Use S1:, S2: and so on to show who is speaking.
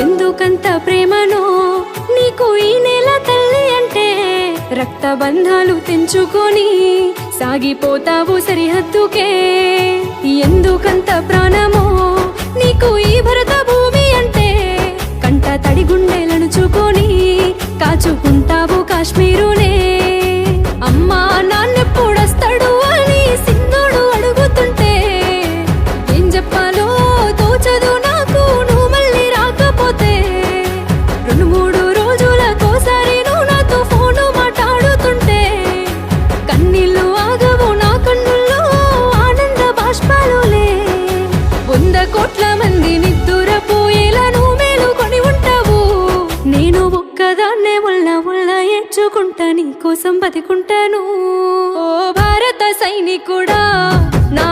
S1: ఎందుకంత ప్రేమనో నీకు ఈ నేల తల్లి అంటే రక్త బంధాలు తెంచుకొని సాగిపోతావు సరిహద్దుకే ఎందుకంత ప్రాణమో నీకు ఈ భరత భూమి అంటే కంట తడి గుండెలను చుకొని కాచుకుంటావు కాశ్మీరునే అమ్మా నాన్నెప్పుడొస్తాడు అని సిన్నోడు అడుగుతుంటే ఏం చెప్పాలో తోచదు నాకు నువ్వు మళ్ళీ రాకపోతే 2-3 రోజులకోసారి నువ్వు నాతో ఫోను మాట్లాడుతుంటే కన్నీళ్ళు ఆగవు నా కన్నుల్లో ఆనంద బాష్పాలులే 100 కోట్ల మంది నిద్దురపోయేలా నువ్వు మేలుకొని ఉంటావు నేను ఒక్కదాన్నే ఉల్ల ఏడ్చుకుంటా నీ కోసం బతికుంటాను ఓ భారత సైనికుడా నా